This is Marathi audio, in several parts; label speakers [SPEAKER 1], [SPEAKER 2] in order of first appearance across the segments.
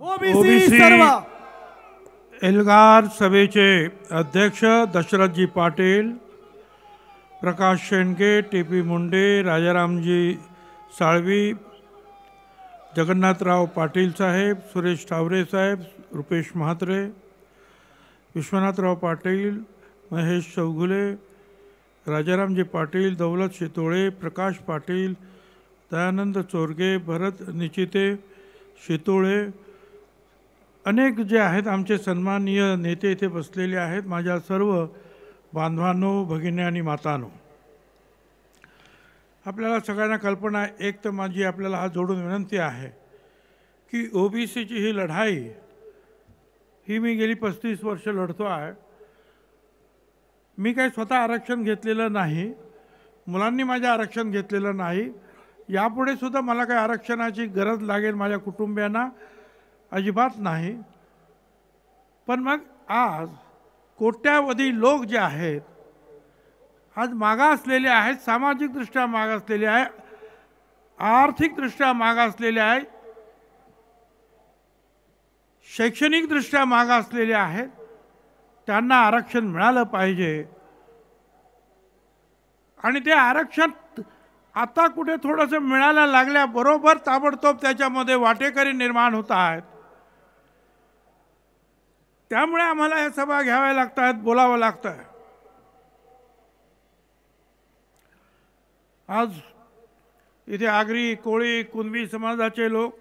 [SPEAKER 1] ओबीसी सर्व
[SPEAKER 2] एल्गार सभेचे अध्यक्ष दशरथजी पाटील, प्रकाश शेंडगे, टी.पी. मुंडे, राजारामजी साळवी, जगन्नाथराव पाटील साहेब, सुरेश टावरे साहेब, रुपेश म्हात्रे, विश्वनाथराव पाटील, महेश चौगुले, राजारामजी पाटील, दौलत शितोळे, प्रकाश पाटील, दयानंद चोरगे, भरत निचिते, शितोळे, अनेक जे आहेत आमचे सन्माननीय नेते इथे बसलेले आहेत. माझ्या सर्व बांधवांनो, भगिनी आणि मातांनो, आपल्याला सगळ्यांना कल्पना आहे, एक तर माझी आपल्याला हात जोडून विनंती आहे की ओबीसीची ही लढाई ही मी गेली 35 वर्ष लढतो आहे. मी काही स्वतः आरक्षण घेतलेलं नाही, मुलांनी माझं आरक्षण घेतलेलं नाही, यापुढे सुद्धा मला काही आरक्षणाची गरज लागेल माझ्या कुटुंबियांना अजिबात नाही. पण मग आज कोट्यावधी लोक जे आहेत आज मागासलेले आहेत, सामाजिकदृष्ट्या मागासलेले आहेत, आर्थिकदृष्ट्या मागासलेले आहेत, शैक्षणिकदृष्ट्या मागासलेले आहेत. त्यांना आरक्षण मिळालं पाहिजे आणि ते आरक्षण आता कुठे थोडंसं मिळायला लागल्याबरोबर ताबडतोब त्याच्यामध्ये वाटेकरी निर्माण होत आहेत. त्यामुळे आम्हाला या सभा घ्याव्या लागतात, बोलावं लागतं. आज इथे आगरी, कोळी, कुणबी समाजाचे लोक,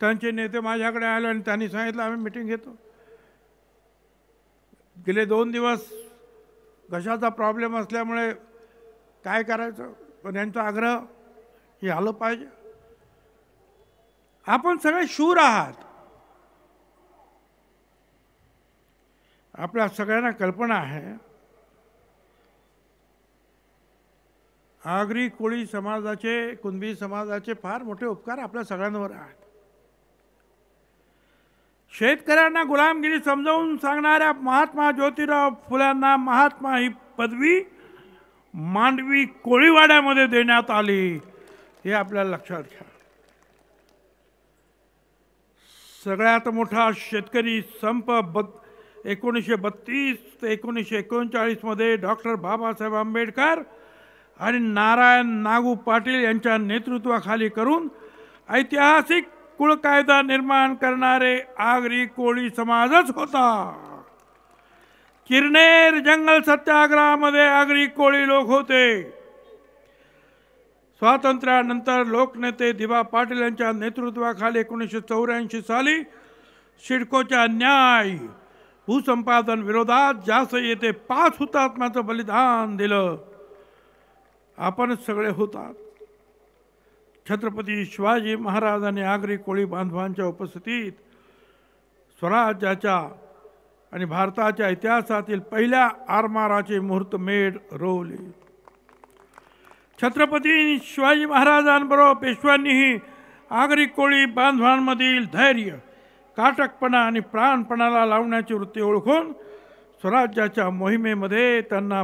[SPEAKER 2] त्यांचे नेते माझ्याकडे आले आणि त्यांनी सांगितलं आम्ही मिटिंग घेतो. गेले 2 दिवस घशाचा प्रॉब्लेम असल्यामुळे काय करायचं, पण यांचा आग्रह हे आलं पाहिजे. आपण सगळे शूर आहात. आपल्या सगळ्यांना कल्पना आहे आगरी कोळी समाजाचे, कुणबी समाजाचे फार मोठे उपकार आपल्या सगळ्यांवर आहेत. शेतकऱ्यांना गुलामगिरी समजावून सांगणाऱ्या महात्मा ज्योतिराव फुल्यांना महात्मा ही पदवी मांडवी कोळीवाड्यामध्ये देण्यात आली, हे आपल्याला लक्षात घ्या. सगळ्यात मोठा शेतकरी संप 1932 ते 1939 मध्ये डॉक्टर बाबासाहेब आंबेडकर आणि नारायण नागू पाटील यांच्या नेतृत्वाखाली करून ऐतिहासिक कुळ कायदा निर्माण करणारे आगरी कोळी समाजच होता. किरनेर जंगल सत्याग्रहामध्ये आगरी कोळी लोक होते. स्वातंत्र्यानंतर लोकनेते दिबा पाटील यांच्या नेतृत्वाखाली 1984 साली सिडकोच्या न्याय भूसंपादन विरोधात जास्त येथे 5 हुतात्म्याचं बलिदान दिलं. आपण सगळे होतात. छत्रपती शिवाजी महाराजांनी आगरी कोळी बांधवांच्या उपस्थितीत स्वराज्याच्या आणि भारताच्या इतिहासातील पहिल्या आरमाराचे मुहूर्तमेढ रोवले. छत्रपती शिवाजी महाराजांबरोबर पेशव्यांनीही आगरी कोळी बांधवांमधील धैर्य, काटकपणा आणि प्राणपणाला लावण्याची वृत्ती ओळखून स्वराज्याच्या मोहिमेमध्ये त्यांना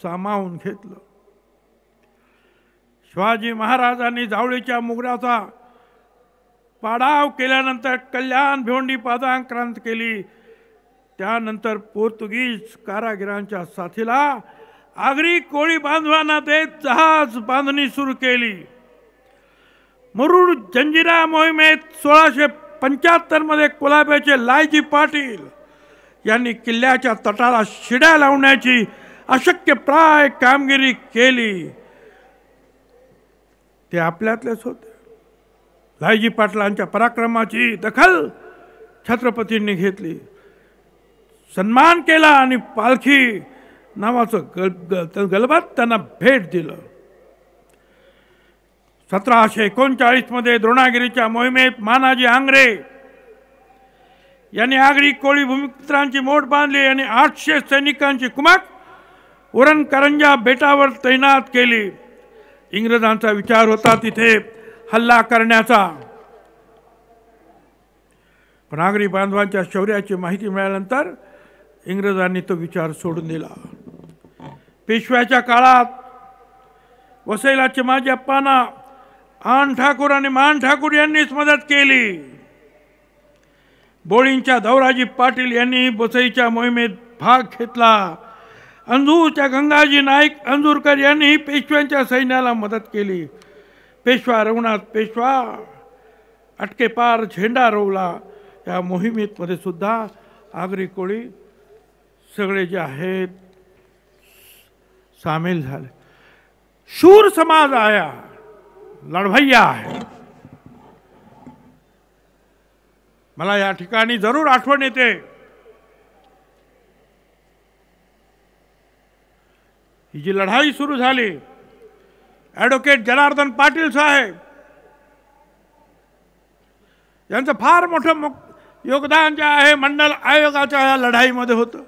[SPEAKER 2] सामावून घेतलं. शिवाजी महाराजांनी जावळीच्या मुगराचा पाडाव केल्यानंतर कल्याण भिवंडी पादाक्रांत केली. त्यानंतर पोर्तुगीज कारागिरांच्या साथीला आगरी कोळी बांधवांना देत जहाज बांधणी सुरू केली. मुरुड जंजिरा मोहिमेत 1675 मध्ये कोलाब्याचे लायजी पाटील यांनी किल्ल्याच्या तटाला शिड्या लावण्याची अशक्यप्राय कामगिरी केली. ते आपल्यातलेच होते. लायजी पाटलांच्या पराक्रमाची दखल छत्रपतींनी घेतली, सन्मान केला आणि पालखी नावाचं गलबत त्यांना भेट दिलं. 1739 मध्ये द्रोणागिरीच्या मोहिमेत मानाजी आंग्रे यांनी आगरी कोळी भूमिपुत्रांची मोठ बांधली आणि 800 सैनिकांची कुमक उरणकरंजा बेटावर तैनात केली. इंग्रजांचा विचार होता तिथे हल्ला करण्याचा, पण आगरी बांधवांच्या शौर्याची माहिती मिळाल्यानंतर इंग्रजांनी तो विचार सोडून दिला. पेशव्याच्या काळात वसईला चिमाजी अप्पांना आन ठाकूर आणि मान ठाकूर यांनीच मदत केली. बोळींच्या दौराजी पाटील यांनी वसईच्या मोहिमेत भाग घेतला। अंजूरच्या गंगाजी नाईक अंजूरकर यांनी पेशव्यांच्या सैन्याला मदत केली। पेशवा रघुनाथ पेशवा अटकेपार झेंडा रोवला। या मोहिमेत मध्ये सुद्धा आगरी कोळी सगळे जे आहेत सामील झाले। शूर समाज आया, लढवय्या आहे। मला या ठिकाणी जरूर आठवण येते ही जी लढाई सुरू झाली, ॲडव्होकेट जनार्दन पाटील साहेब यांचं फार मोठं योगदान जे आहे मंडल आयोगाच्या या लढाईमध्ये होतं।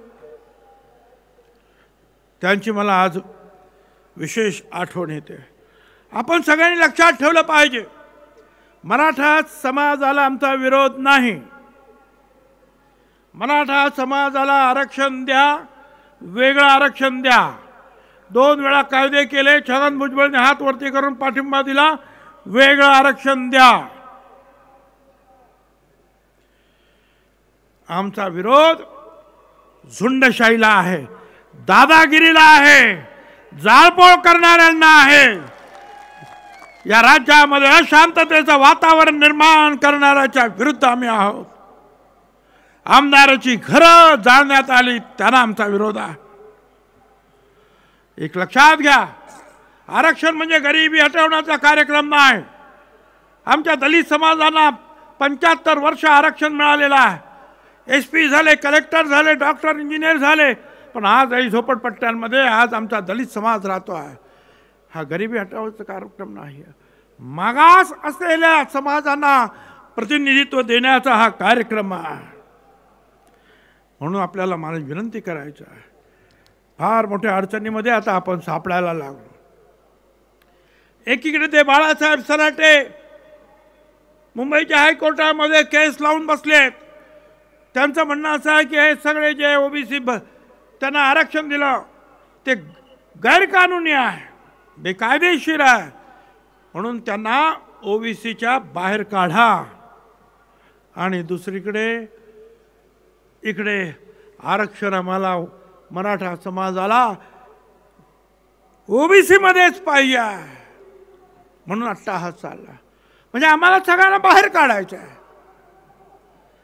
[SPEAKER 2] त्यांची मला आज विशेष आठवण येते। आपण सगळ्यांनी लक्षात ठेवलं पाहिजे, मराठा समाजाला आमचा विरोध नाही। मराठा समाजाला आरक्षण द्या, वेगळं आरक्षण द्या। 2 वेळा कायदे केले, छगन भुजबळने हात वरती करून पाठिंबा दिला, वेगळं आरक्षण द्या। आमचा विरोध झुंडशाहीला आहे, दादागिरीला आहे, जाळपोळ करणाऱ्यांना आहे। या राज्यामध्ये अशांततेचं वातावरण निर्माण करणाऱ्याच्या विरुद्ध आम्ही आहोत। आमदाराची घरं जाळण्यात आली, त्यांना आमचा विरोध आहे। एक लक्षात घ्या, आरक्षण म्हणजे गरिबी हटवण्याचा कार्यक्रम नाही। आमच्या दलित समाजाला 75 वर्ष आरक्षण मिळालेलं आहे। SP झाले, कलेक्टर झाले, डॉक्टर, इंजिनियर झाले, पण आजही झोपडपट्ट्यांमध्ये आज आमचा दलित समाज राहतो आहे। हा गरिबी हटवण्याचा कार्यक्रम नाही, मागास असलेल्या समाजांना प्रतिनिधित्व देण्याचा हा कार्यक्रम आहे। म्हणून आपल्याला मला विनंती करायची आहे, फार मोठ्या अडचणीमध्ये आता आपण सापडायला लागलो। एकीकडे ते बाळासाहेब सराटे मुंबईच्या हायकोर्टामध्ये केस लावून बसलेत। त्यांचं म्हणणं असं आहे की हे सगळे जे ओबीसी त्यांना आरक्षण दिलं ते गैरकानूनी आहे, बेकायदेशीर आहे, म्हणून त्यांना ओबीसीच्या बाहेर काढा। आणि दुसरीकडे इकडे आरक्षण आम्हाला मराठा समाजाला ओबीसी मध्येच पाहिजे म्हणून अट्टाहास चालला। म्हणजे आम्हाला सगळ्यांना बाहेर काढायचं आहे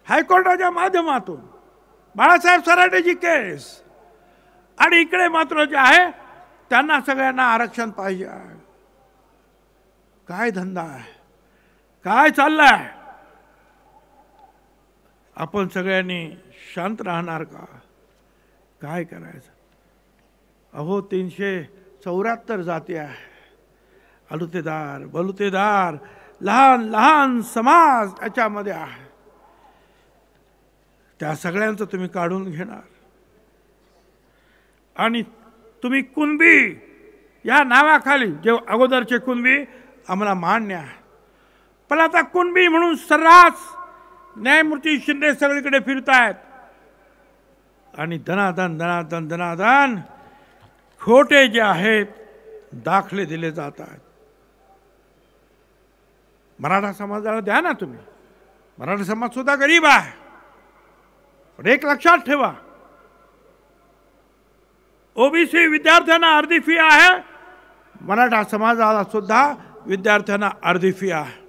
[SPEAKER 2] हायकोर्टाच्या माध्यमातून, बाळासाहेब सराटेची केस। आणि इकडे मात्र जे आहे त्यांना सगळ्यांना आरक्षण पाहिजे। काय धंदा आहे, काय चाललंय? आपण सगळ्यांनी शांत राहणार का? काय करायचं? अहो 374 जाती आहे, अलुतेदार बलुतेदार लहान लहान समाज याच्यामध्ये आहे। त्या सगळ्यांचं तुम्ही काढून घेणार आणि तुम्ही कुणबी या नावाखाली जे अगोदरचे कुणबी आम्हाला मान्य आहे, पण आता कुणबी म्हणून सर्रास न्यायमूर्ती शिंदे सगळीकडे फिरतायत आणि दनादन दनादन दनादन खोटे जे आहेत दाखले दिले जात आहेत। मराठा समाजाला द्या ना तुम्ही, मराठा समाज सुद्धा गरीब आहे। पण एक लक्षात ठेवा, ओबीसी विद्यार्थ्यांना अर्धी फी आहे, मराठा समाजाला सुद्धा विद्यार्थ्यांना अर्धी फी आहे।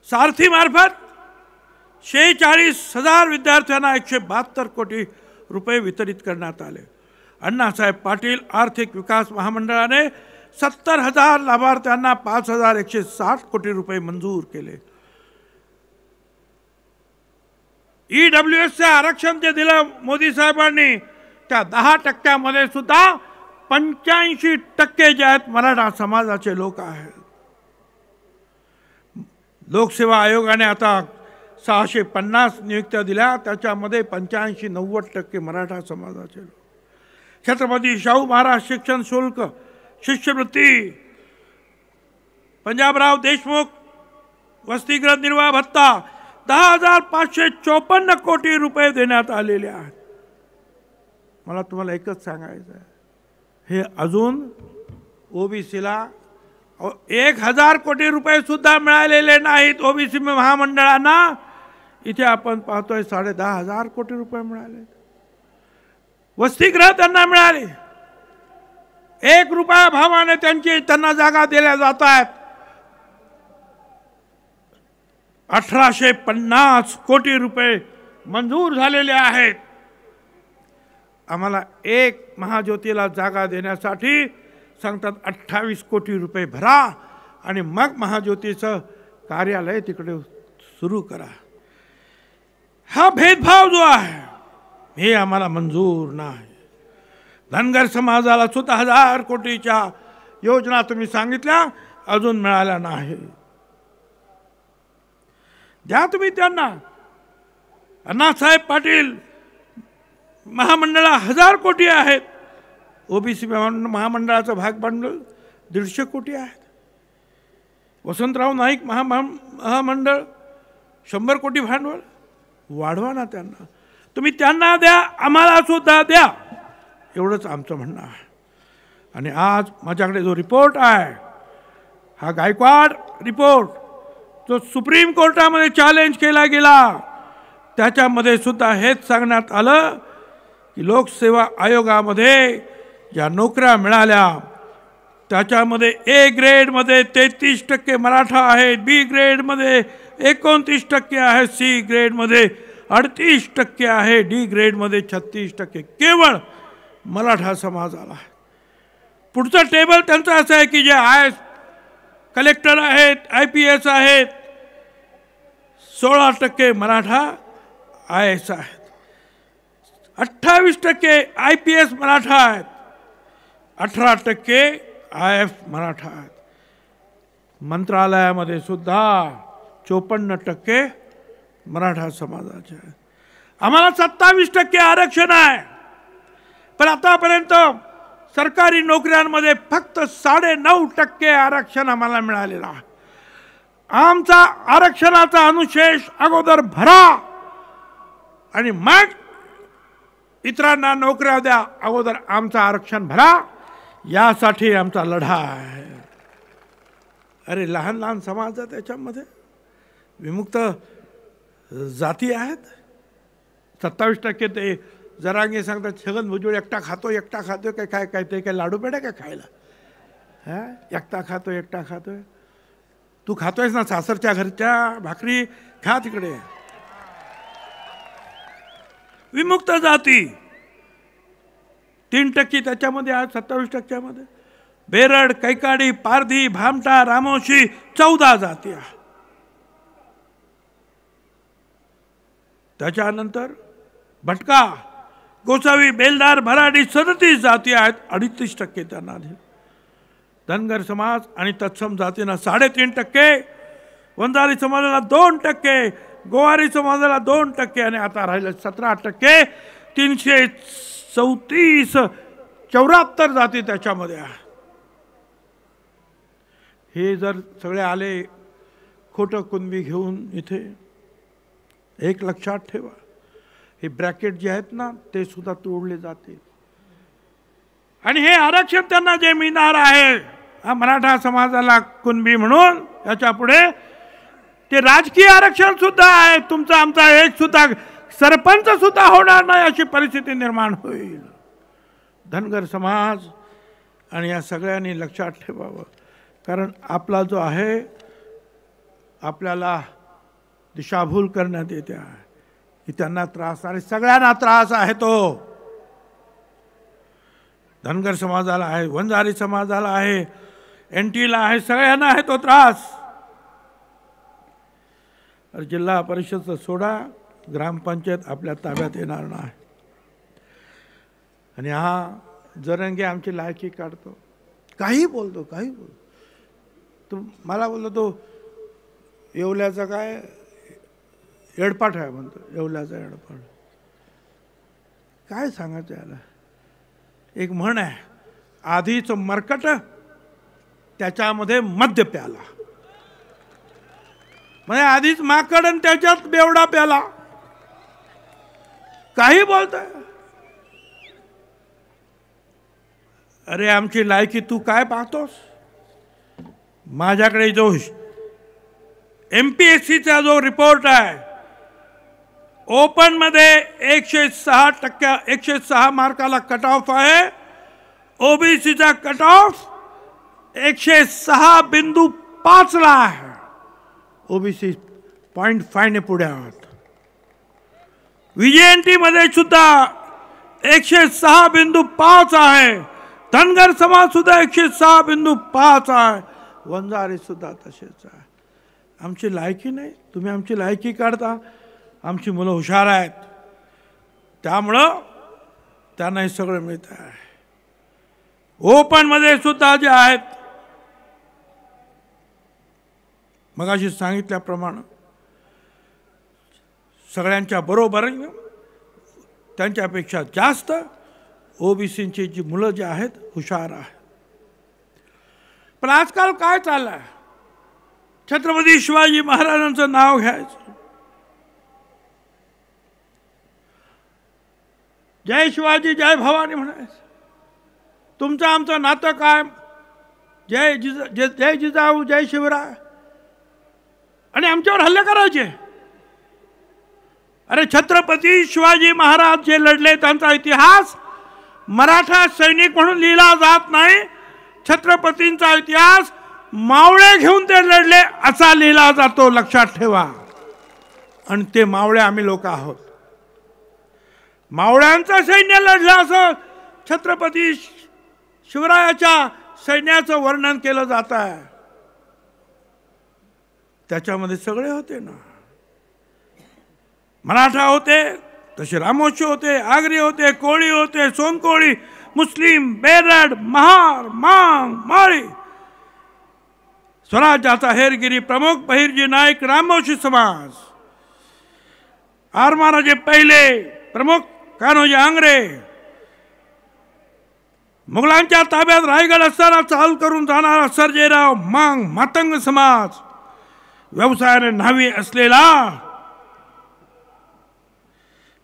[SPEAKER 2] सारथी मार्फत 46,000 विद्यार्थ्यांना 172 कोटी रुपये वितरित करण्यात आले। अण्णासाहेब पाटील आर्थिक विकास महामंडळाने 70,000 लाभार्थ्यांना 5,160 कोटी रुपये मंजूर केले। EWSचे आरक्षण जे दिलं मोदी साहेबांनी त्या 10% सुद्धा 85% जे आहेत मराठा समाजाचे लोक आहेत। लोकसेवा आयोगाने आता 650 नियुक्त्या दिल्या, त्याच्यामध्ये 85-90% मराठा समाजाचे लोक। छत्रपती शाहू महाराज शिक्षण शुल्क शिष्यवृत्ती, पंजाबराव देशमुख वसतिगृह निर्वाह भत्ता 10,554 कोटी रुपये देण्यात आलेले आहेत। मला तुम्हाला एकच सांगायचं आहे, हे अजून ओबीसीला 1,000 कोटी रुपये सुद्धा मिळालेले नाहीत। ओबीसी महामंडळांना इथे आपण पाहतोय 10,500 कोटी रुपये मिळाले. वसतिगृह त्यांना मिळाले. 1 रुपया भावाने त्यांना जागा दिल्या जात आहेत. 1850 कोटी रुपये मंजूर झालेले आहेत. आम्हाला एक महाज्योतीला जागा देण्यासाठी सांगतात 28 कोटी रुपये भरा आणि मग महाज्योतीचं कार्यालय तिकडे सुरू करा. हा भेदभाव जो आहे हे आम्हाला मंजूर नाही. धनगर समाजाला सुद्धा 1000 कोटीच्या योजना तुम्ही सांगितल्या, अजून मिळाल्या नाही. द्या तुम्ही त्यांना. अण्णासाहेब पाटील महामंडळा 1000 कोटी आहेत. ओबीसी महामंडळाचं भाग भांडवल 150 कोटी आहेत. वसंतराव नाईक महामंडळ 100 कोटी भांडवल. वाढवा ना त्यांना. तुम्ही त्यांना द्या, आम्हाला सुद्धा द्या, एवढंच आमचं म्हणणं आहे. आणि आज माझ्याकडे जो रिपोर्ट आहे हा गायकवाड रिपोर्ट जो सुप्रीम कोर्टामध्ये चॅलेंज केला गेला, त्याच्यामध्ये सुद्धा हेच सांगण्यात आलं की लोकसेवा आयोगामध्ये ज्या नोकऱ्या मिळाल्या त्याच्यामध्ये ए ग्रेडमध्ये 33% मराठा आहेत, बी ग्रेडमध्ये 29% आहे, सी ग्रेडमध्ये 38% आहे, डी ग्रेडमध्ये 36% केवळ मराठा समाजाला आहे. पुढचं टेबल त्यांचं असं आहे की जे IAS कलेक्टर आहेत, IPS आहेत, 16% मराठा IAS आहेत, 28% IPS मराठा आहेत, 18% IF मराठा आहेत. मंत्रालयामध्ये सुद्धा 54% मराठा समाजाचे आहेत. आम्हाला 27% आरक्षण आहे. पण आतापर्यंत सरकारी नोकऱ्यांमध्ये फक्त 9.5% आरक्षण आम्हाला मिळालेलं आहे. आमचा आरक्षणाचा अनुशेष अगोदर भरा आणि मग इतरांना नोकऱ्या द्या. अगोदर आमचं आरक्षण भरा, यासाठी आमचा लढा आहे. अरे लहान लहान समाज आहे, त्याच्यामध्ये विमुक्त जाती आहेत. 27% ते जरांगे सांगतात छगन भुजबळ एकटा खातोय काय काय ते काय लाडू पेढे काय खायला. हा, एकटा खातोय. तू खातोयस ना सासरच्या घरच्या भाकरी, खा तिकडे. विमुक्त जाती 3% त्याच्यामध्ये आहे. 27% मध्ये बेरड, कैकाडी, पारधी, भामटा, रामोशी 14 जाती आहे. त्याच्यानंतर भटका, गोसावी, बेलदार, मराठी 37 जाती आहेत. 38% त्यांना दिले. धनगर समाज आणि तत्सम जातींना 3.5%, वंजारी समाजाला 2%, गोवारी समाजाला 2% आणि आता राहिले 17%. 374 जाती त्याच्यामध्ये आहे. हे जर सगळे आले खोटं कुणबी घेऊन इथे, एक लक्षात ठेवा, हे ब्रॅकेट जे आहेत ना ते सुद्धा तोडले जातील. आणि हे आरक्षण त्यांना जे मिळणार आहे मराठा समाजाला कुणबी म्हणून, याच्या पुढे ते राजकीय आरक्षण सुद्धा आहे. तुमचा आमचा एक सुद्धा सरपंच सुद्धा होणार नाही अशी परिस्थिती निर्माण होईल. धनगर समाज आणि या सगळ्यांनी लक्षात ठेवावं. कारण आपला जो आहे, आपल्याला दिशाभूल करण्यात येते आहे की त्यांना त्रास, आणि सगळ्यांना त्रास आहे तो. धनगर समाजाला आहे, वंजारी समाजाला आहे, NTला आहे, सगळ्यांना आहे तो त्रास. जिल्हा परिषदचं सोडा, ग्रामपंचायत आपल्या ताब्यात येणार नाही. आणि हा जरंगे आमची लायकी काढतो, काही बोलतो. तो मला बोलतो तो येवल्याचा काय एडपाट आहे म्हणतो. येवल्याचा एडपाट काय सांगायचं याला. एक म्हण आहे, आधीच मरकट त्याच्यामध्ये मद्य प्याला. म्हणजे आधीच माकड आणि त्याच्यात बेवडा प्याला. काही बोलताय. अरे आमची लायकी तू काय पाहतोस. माझ्याकडे जो MPSCचा जो रिपोर्ट आहे ओपन मध्ये 106 मार्काला कट ऑफ आहे. ओबीसीचा कट ऑफ 106.5 ला आहे. ओबीसी 0.5 ने पुढे आहोत. व्हीजेएनटी मध्ये सुद्धा 106.5 आहे. धनगर समाज सुद्धा 106.5 आहे. वंजारी सुद्धा तसेच आहे. आमची लायकी नाही, तुम्ही आमची लायकी काढता. आमची मुलं हुशार आहेत, त्यामुळं त्यांना हे सगळं मिळत आहे. ओपन मध्ये सुद्धा जे आहेत, मगाशी सांगितल्याप्रमाणे सगळ्यांच्या बरोबर त्यांच्यापेक्षा जास्त ओबीसीची जी मुलं जी आहेत हुशार आहेत. पण आजकाल काय चाललंय, छत्रपती शिवाजी महाराजांचं नाव घ्यायचं, जय शिवाजी जय भवानी म्हणायचं. तुमचं आमचं नातं काय, जय जिजाऊ जय शिवराय, आणि आमच्यावर हल्ले करायचे. अरे छत्रपती शिवाजी महाराज जे लढले त्यांचा इतिहास मराठा सैनिक म्हणून लिहिला जात नाही. छत्रपतींचा इतिहास मावळे घेऊन ते लढले असा लिहिला जातो, लक्षात ठेवा. आणि ते मावळे आम्ही लोक आहोत. मावळ्यांचं सैन्य लढलं असं छत्रपती शिवरायाच्या सैन्याचं वर्णन केलं जात आहे. त्याच्यामध्ये सगळे होते ना, मराठा होते, तसे रामोशी होते, आगरी होते, कोळी होते, सोनकोळी, मुस्लिम, बेरड, महार, मांग, माळी. स्वराज्याचा हेरगिरी प्रमुख बहिर्जी नाईक, रामोशी समाज. आरमाराचे पहिले प्रमुख कान्होजी आंग्रे. मुघलांच्या ताब्यात रायगड असताना चाल करून जाणारा सर्जेराव मांग, मातंग समाज. व्यवसायाने न्हावी असलेला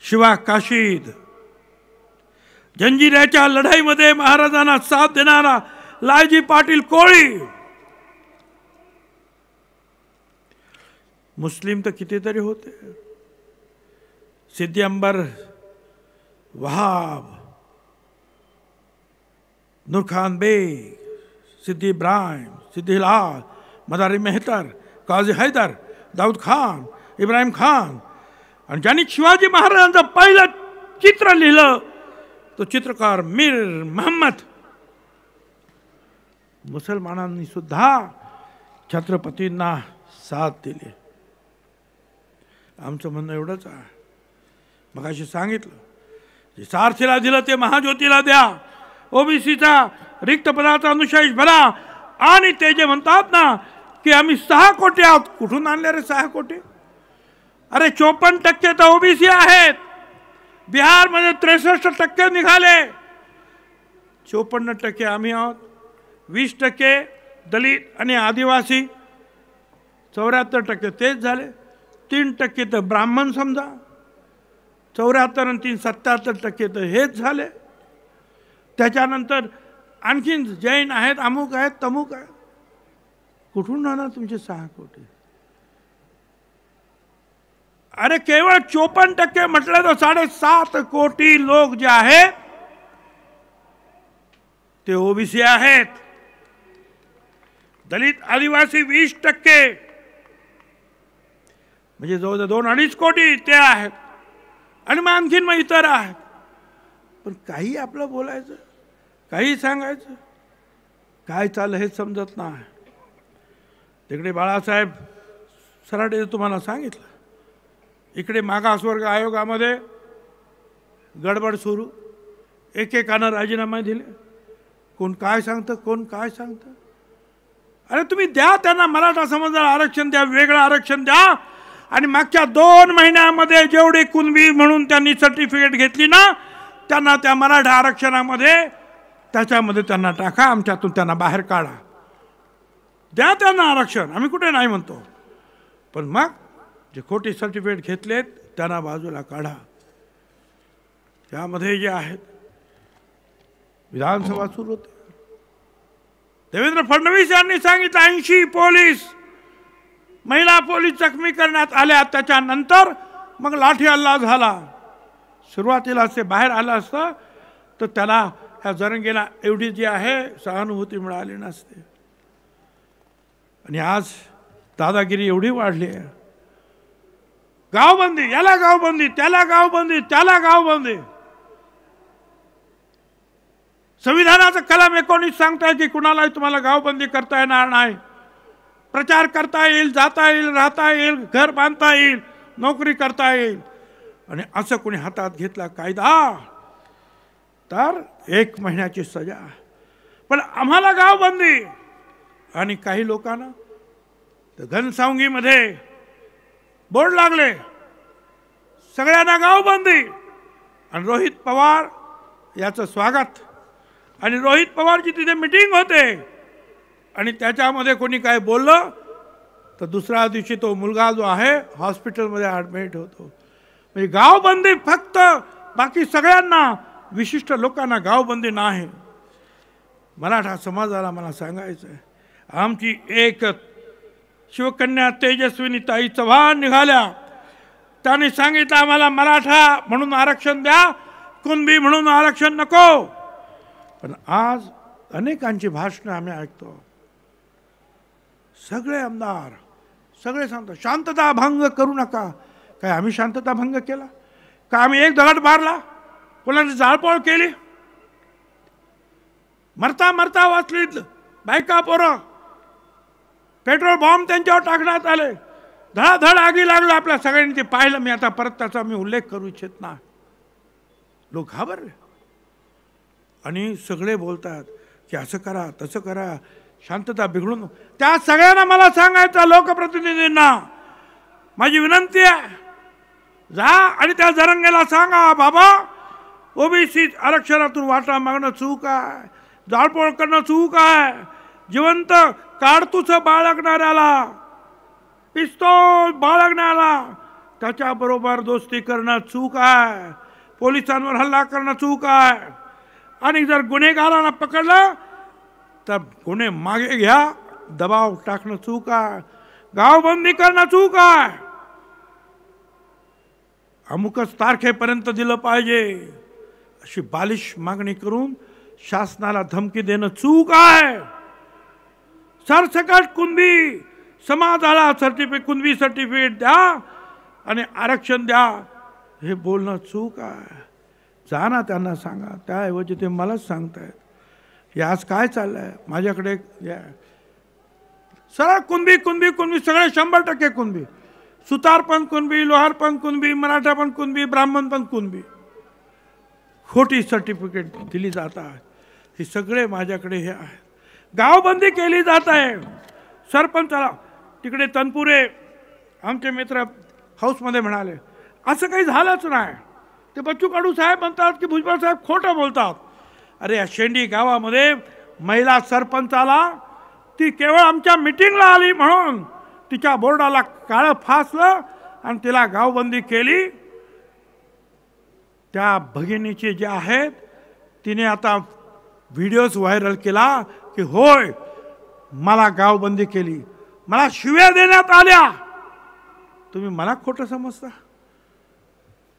[SPEAKER 2] शिवा काशीद. जंजिऱ्याच्या लढाईमध्ये महाराजांना साथ देणारा लायजी पाटील कोळी. मुस्लिम तर कितीतरी होते, सिद्दी अंबर वहाब, नूरखान बेग, सिद्दी इब्राहिम, सिद्दी लाल, मदारी मेहतर, काजी हैदर, दाऊद खान, इब्राहिम खान. आणि ज्यांनी शिवाजी महाराजांचं पहिलं चित्र लिहिलं तो चित्रकार मीर मोहम्मद. मुसलमानांनी सुद्धा छत्रपतींना साथ दिली. आमचं म्हणणं एवढंच आहे, मगाशी सांगितलं, जे सारथीला दिलं ते महाज्योतीला द्या. ओबीसीचा रिक्त पदाचा अनुशेष भरा. आणि ते जे म्हणतात ना की आम्ही 6 कोटी आहोत, कुठून आणले रे 6 कोटी? अरे 54% तर ओबीसी आहेत. बिहारमध्ये 63% निघाले, 54% आम्ही आहोत. 20% दलित आणि आदिवासी, 74% तेच झाले. 3% तर ब्राह्मण समजा, 74 आणि 3 77% तर हेच झाले. त्याच्यानंतर आणखीन जैन आहेत, अमुक आहेत, तमुक आहेत. कुठून राहणार तुमचे 6 कोटी? अरे केवळ 54% म्हटलं तर 7.5 कोटी लोक जे आहेत ते ओबीसी आहेत. दलित आदिवासी 20%, म्हणजे जवळजवळ 2-2.5 कोटी ते आहेत. आणि मग आणखीन मग इतर आहेत. पण काही आपलं बोलायचं, काही सांगायचं, काय चाललं हे समजत नाही. तिकडे बाळासाहेब सराटे तुम्हाला सांगितलं, इकडे मागासवर्ग आयोगामध्ये गडबड सुरू, एकेकानं राजीनामा दिले. कोण काय सांगतं, कोण काय सांगतं. अरे तुम्ही द्या त्यांना, मराठा समाजाला आरक्षण द्या, वेगळं आरक्षण द्या. आणि मागच्या 2 महिन्यामध्ये जेवढे कुणबी म्हणून त्यांनी सर्टिफिकेट घेतली ना, त्यांना त्या मराठा आरक्षणामध्ये त्याच्यामध्ये त्यांना टाका, आमच्यातून त्यांना बाहेर काढा. द्या त्यांना आरक्षण, आम्ही कुठे नाही म्हणतो. पण मग जे खोटी सर्टिफिकेट घेतलेत त्यांना बाजूला काढा. त्यामध्ये जे आहेत विधानसभा सुरू होते. देवेंद्र फडणवीस यांनी सांगितलं 80 पोलीस, महिला पोलीस जखमी करण्यात आल्या. त्याच्यानंतर मग लाठी हल्ला झाला. सुरुवातीला असे बाहेर आलं असतं तर त्याला ह्या जरंगेला एवढी जी आहे सहानुभूती मिळाली नसते. आणि आज दादागिरी एवढी वाढली आहे. गावबंदी, याला गावबंदी, त्याला गावबंदी, त्याला गावबंदी. संविधानाचं कलम 19 सांगताय की कुणालाही तुम्हाला गावबंदी करता येणार नाही. प्रचार करता येईल, जाता येईल, राहता येईल, घर बांधता येईल, नोकरी करता येईल. आणि असं कोणी हातात घेतला कायदा तर 1 महिन्याची सजा. पण आम्हाला गावबंदी. आणि काही लोकांना तर घनसावंगीमध्ये बोर्ड लागले, सगळ्यांना गावबंदी. आणि रोहित पवार याचं स्वागत. आणि रोहित पवारची तिथे मीटिंग होते आणि त्याच्यामध्ये कोणी काय बोललं तर दुसऱ्या दिवशी तो मुलगा जो आहे हॉस्पिटलमध्ये ॲडमिट होतो. म्हणजे गावबंदी फक्त बाकी सगळ्यांना, विशिष्ट लोकांना गावबंदी नाही. मराठा समाजाला मला सांगायचं आहे, आमची एक शिवकन्या तेजस्विनी ताई चव्हाण निघाल्या. त्यांनी सांगितलं आम्हाला मराठा म्हणून आरक्षण द्या, कुणबी म्हणून आरक्षण नको. पण आज अनेकांची भाषणं आम्ही ऐकतो. सगळे आमदार सगळे सांगतात शांतता भंग करू नका. काय आम्ही शांतता भंग केला? काय आम्ही एक दगड मारला? कोणाची जाळपोळ केली? मरता मरता वाचलीत बायका पोरं. पेट्रोल बॉम्ब त्यांच्यावर टाकण्यात आले. धडाधड आगी लागलं. आपल्या सगळ्यांनी ते पाहिलं. मी आता परत त्याचा मी उल्लेख करू इच्छित नाही. लोक घाबरले आणि सगळे बोलतात की असं करा तसं करा, शांतता बिघडून. त्या सगळ्यांना मला सांगायचं, लोकप्रतिनिधींना माझी विनंती आहे, जा आणि त्या जरंगेला सांगा, बाबा ओबीसी आरक्षणातून वाटा मागणं चूक आहे, जाळपोळ करणं चूक आहे. जिवंत काडतूस बाळगणाऱ्याला, पिस्तूल बाळगण्याला त्याच्याबरोबर दोस्ती करणं चूक आहे. पोलिसांवर हल्ला करणं चूक आहे. आणि जर गुन्हेगारांना पकडलं तर गुन्हे मागे घ्या, दबाव टाकणं चूक आहे. गावबंदी करणं चूक आहे. अमुकच तारखेपर्यंत दिलं पाहिजे अशी बालिश मागणी करून शासनाला धमकी देणं चूक आहे. सरसकट कुणबी समाजाला सर्टिफिकेट, कुणबी सर्टिफिकेट द्या आणि आरक्षण द्या, हे बोलणं चूक आहे. जा ना त्यांना सांगा. त्याऐवजी ते मलाच सांगतायत. हे आज काय चाललंय? माझ्याकडे सरळ कुणबी कुणबी कुणबी, सगळे 100% कुणबी. सुतार पण कुणबी, लोहार पण कुणबी, मराठा पण कुणबी, ब्राह्मण पण कुणबी. खोटी सर्टिफिकेट दिली जातात. हे सगळे माझ्याकडे हे आहे. गावबंदी केली जात आहे. सरपंचाला तिकडे तनपुरे आमचे मित्र हाऊसमध्ये म्हणाले असं काही झालंच नाही. ते बच्चू कडू साहेब म्हणतात की भुजबळ साहेब खोटं बोलतात. अरे या शेंडी गावामध्ये महिला सरपंचाला, ती केवळ आमच्या मिटिंगला आली म्हणून तिच्या बोर्डाला काळं फासलं आणि तिला गावबंदी केली. त्या भगिनीचे जे आहेत तिने आता व्हिडिओज व्हायरल केला की होय मला गावबंदी केली, मला शिव्या देण्यात आल्या. तुम्ही मला खोटं समजता?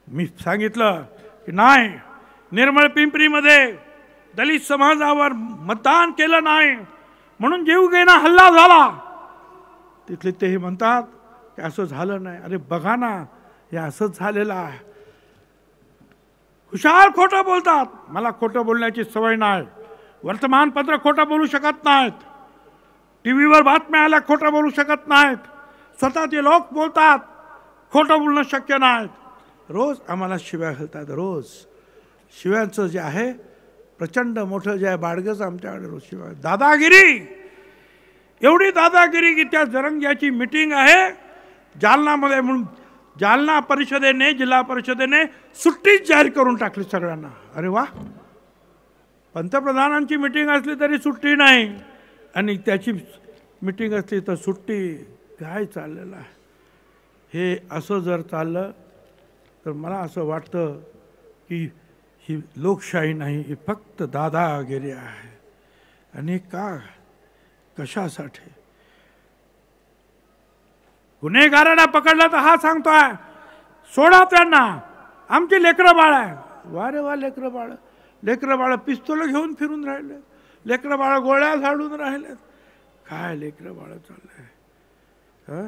[SPEAKER 2] मी सांगितलं की नाही, निर्मळ पिंपरीमध्ये दलित समाजावर मतदान केलं नाही म्हणून जीवघेणा हल्ला झाला. तिथले ते म्हणतात की असं झालं नाही. अरे बघा ना, हे असंच झालेलं आहे. हुशार खोटं बोलतात. मला खोटं बोलण्याची सवय नाही. वर्तमानपत्र खोटं बोलू शकत नाहीत. टीव्हीवर बातम्या आल्या खोटं बोलू शकत नाहीत. स्वतःचे लोक बोलतात खोटं बोलणं शक्य नाहीत. रोज आम्हाला शिव्या घालतात. रोज शिव्यांचं जे आहे प्रचंड मोठं जे आहे बाडगंच आमच्याकडे रोज शिव्या. दादागिरी, एवढी दादागिरी की त्या जरंग्याची मीटिंग आहे जालनामध्ये म्हणून जालना परिषदेने, जिल्हा परिषदेने सुट्टीच जाहीर करून टाकली सगळ्यांना. अरे वा, पंतप्रधानांची मीटिंग असली तरी सुट्टी नाही आणि त्याची मीटिंग असली तर सुट्टी. काय चाललेलं आहे? हे असं जर चाललं तर मला असं वाटतं की ही लोकशाही नाही, ही फक्त दादागिरी आहे. आणि का, कशासाठी? गुन्हेगारांना पकडला तर हा सांगतोय सोडा त्यांना, आमची लेकरं बाळ आहे. वा रे वा, लेकरं बाळ, लेकरं बाळ पिस्तूल घेऊन फिरून राहिले, लेकरं बाळ गोळ्या झाडून राहिले. काय लेकरं बाळ चाललंय?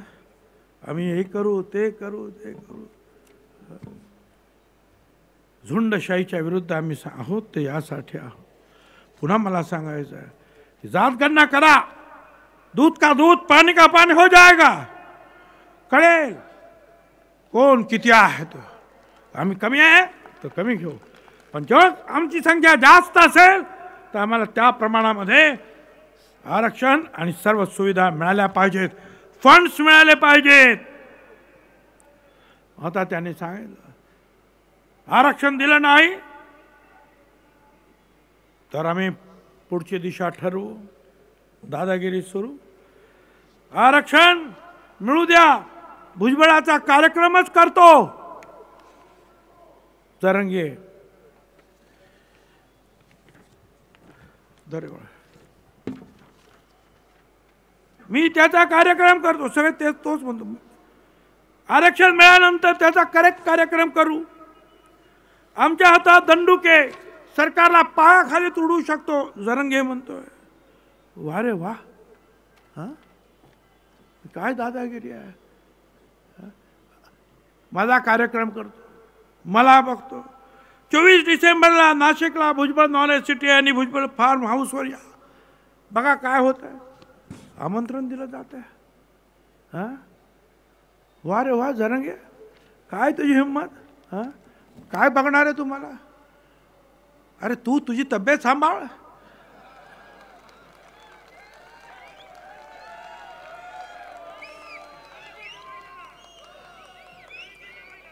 [SPEAKER 2] आम्ही हे करू, ते करू, ते करू. झुंडशाहीच्या विरुद्ध आम्ही आहोत, ते यासाठी आहोत. पुन्हा मला सांगायचं आहे, जात गणना करा, दूध का दूध पानी का पानी हो जाएगा. कळेल कोण किती आहे. तो आम्ही कमी आहे तर कमी घेऊ, पण जेव्हा आमची संख्या जास्त असेल तर आम्हाला त्या प्रमाणामध्ये आरक्षण आणि सर्व सुविधा मिळाल्या पाहिजेत, फंड्स मिळाले पाहिजेत. आता त्याने सांगितलं आरक्षण दिलं नाही तर आम्ही पुढची दिशा ठरवू, दादागिरी सुरू. आरक्षण मिळू द्या, भुजबळाचा कार्यक्रमच करतो. जरंगे मी त्याचा कार्यक्रम करतो, सगळे तोच म्हणतो. आरक्षण मिळाल्यानंतर त्याचा करेक्ट कार्यक्रम करू. आमच्या हातात दंडुके, सरकारला पायाखाली तुडू शकतो, जरंगे म्हणतोय. वा रे वा, काय दादागिरी आहे. माझा कार्यक्रम करतो, मला बघतो. 24 डिसेंबरला नाशिकला भुजबळ नॉलेज सिटी आणि भुजबळ फार्म हाऊसवर या, बघा काय होत आहे. आमंत्रण दिलं जात आहे. वा रे वा जरंगे, काय तुझी हिंमत. काय बघणार आहे तुम्हाला. अरे तू तुझी तब्येत सांभाळ.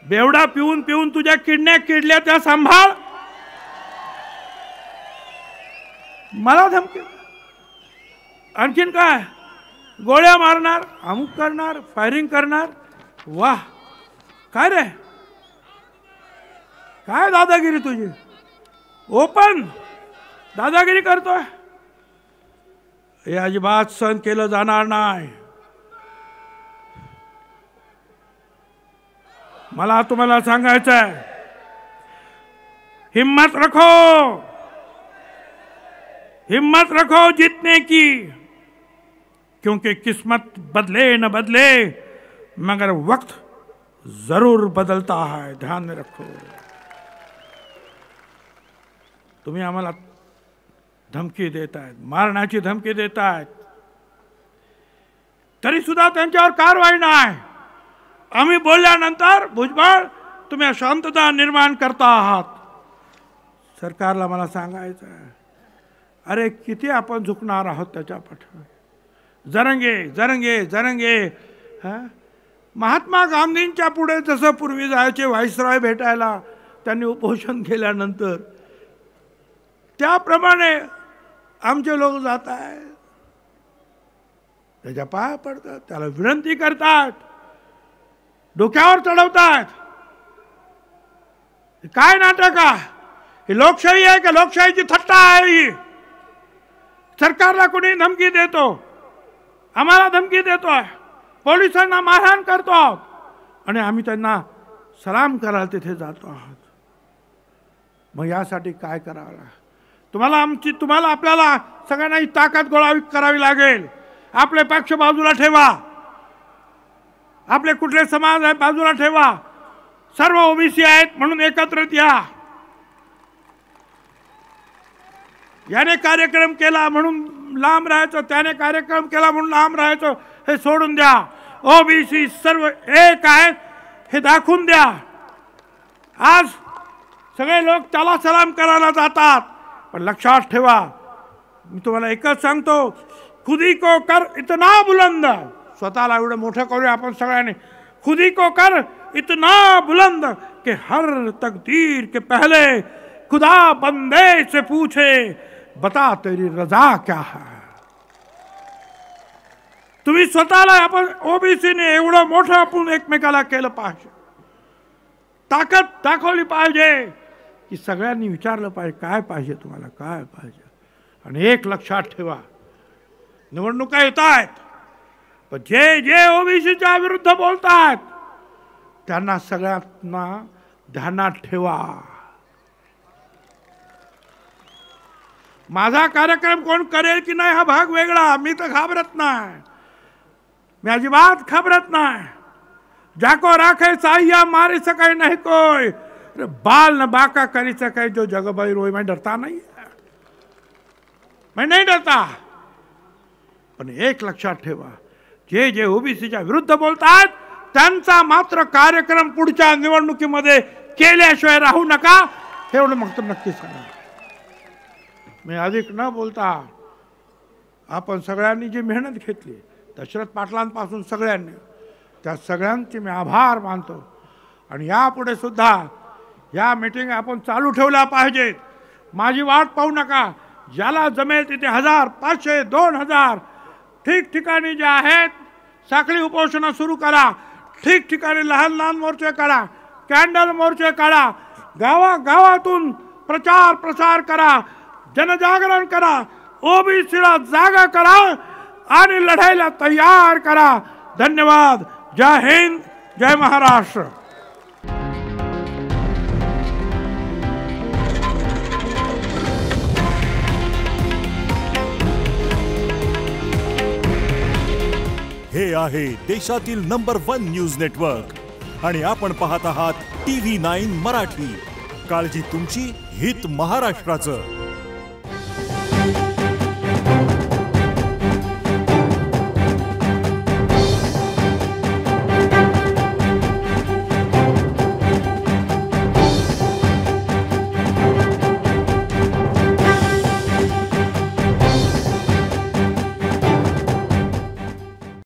[SPEAKER 2] बेवडा पिऊन पिऊन तुझ्या किडण्या किडल्या, त्या सांभाळ. मला धमकी, आणखीन काय, गोळ्या मारणार, अमुक करणार, फायरिंग करणार. वाह, काय रे, काय दादागिरी तुझी. ओपन दादागिरी करतोय. हे अजिबात सहन केलं जाणार नाही. मला तुम्हाला सांगायचं आहे, हिम्मत रखो, हिम्मत रखो जीतने की, क्योंकि किस्मत बदले न बदले मगर वक्त जरूर बदलता है, ध्यान में रखो. तुम्ही आम्हाला धमकी देतायत, मारण्याची धमकी देतायत, तरी सुद्धा त्यांच्यावर कारवाई नाही. आम्ही बोलल्यानंतर भुजबळ तुम्ही अशांतता निर्माण करता आहात. सरकारला मला सांगायचं आहे, अरे किती आपण झुकणार आहोत त्याच्या पाठीवर. जरंगे जरंगे जरंगे. महात्मा गांधींच्या पुढे जसं पूर्वी जायचे व्हाईसरॉय भेटायला, त्यांनी उपोषण केल्यानंतर, त्याप्रमाणे आमचे लोक जात आहेत, त्याच्या पाया पडतात, त्याला विनंती करतात, डोक्यावर चढवतात. काय नाटक आहे. ही लोकशाही आहे का लोकशाहीची थट्टा आहे ही. सरकारला कोणी धमकी देतो, आम्हाला धमकी देतोय, पोलिसांना मारहाण करतो आहोत आणि आम्ही त्यांना सलाम करायला तिथे जातो आहोत. मग यासाठी काय करावं. तुम्हाला आपल्याला सगळ्यांना ही ताकद गोळा करावी लागेल. आपले पक्ष बाजूला ठेवा, आपले कुठले समाज आहे बाजूला ठेवा. सर्व ओबीसी आहेत म्हणून एकत्रित या. याने कार्यक्रम केला म्हणून लांब राहायचं, त्याने कार्यक्रम केला म्हणून लांब राहायचं, हे सोडून द्या. ओबीसी सर्व एक आहेत हे दाखवून द्या. आज सगळे लोक त्याला सलाम करायला जातात, पण लक्षात ठेवा, मी तुम्हाला एकच सांगतो, खुदी को कर इतना बुलंद. स्वतःला एवढं मोठं करूया आपण सगळ्यांनी. खुदी को कर इतना बुलंद कि हर तकदीर के पहले खुदा बंदे से पूछे बता तेरी रजा क्या है. तुम्ही स्वतःला, आपण ओबीसीने एवढं मोठं आपण एकमेकाला केलं पाहिजे, ताकद दाखवली पाहिजे की सगळ्यांनी विचारलं पाहिजे काय पाहिजे तुम्हाला, काय पाहिजे. आणि एक लक्षात ठेवा, निवडणुका येत आहेत, पण जे जे ओबीसीच्या विरुद्ध बोलतात त्यांना सगळ्यांना ध्यानात ठेवा। माझा कार्यक्रम कोण करेल की नाही हा भाग वेगळा, मी तर घाबरत नाही, मैं अजिबात घाबरत नहीं। जाको राखे साहिया मारी सके नहीं कोई, बाल न बाका करी सके जो जग भाई रोई। मैं डरता नहीं है, मैं नहीं डरता। पण एक लक्षात ठेवा, जे जे ओबीसीच्या विरुद्ध बोलतात त्यांचा मात्र कार्यक्रम पुढच्या निवडणुकीमध्ये केल्याशिवाय राहू नका, एवढं मग तर नक्कीच करा। मी अधिक न बोलता, आपण सगळ्यांनी जी मेहनत घेतली दशरथ पाटलांपासून सगळ्यांनी, त्या सगळ्यांचे मी आभार मानतो। आणि यापुढे सुद्धा या मीटिंग आपण चालू ठेवल्या पाहिजेत। माझी वाट पाहू नका, ज्याला जमेल तिथे 1000, 500, 2000 ठिकठिकाणी जे आहेत साखळी उपोषण सुरू करा, ठिकठिकाणी लहान लहान मोर्चे काढा, कॅन्डल मोर्चे काढा, गावागावातून प्रचार प्रसार करा, जनजागरण करा, ओबीसीला जागा करा आणि लढाईला तयार करा। धन्यवाद। जय हिंद, जय महाराष्ट्र।
[SPEAKER 1] हे आहे देशातील नंबर 1 न्यूज नेटवर्क आणि आपण पाहत आहात TV9 मराठी। काळजी तुमची, हित महाराष्ट्राचं।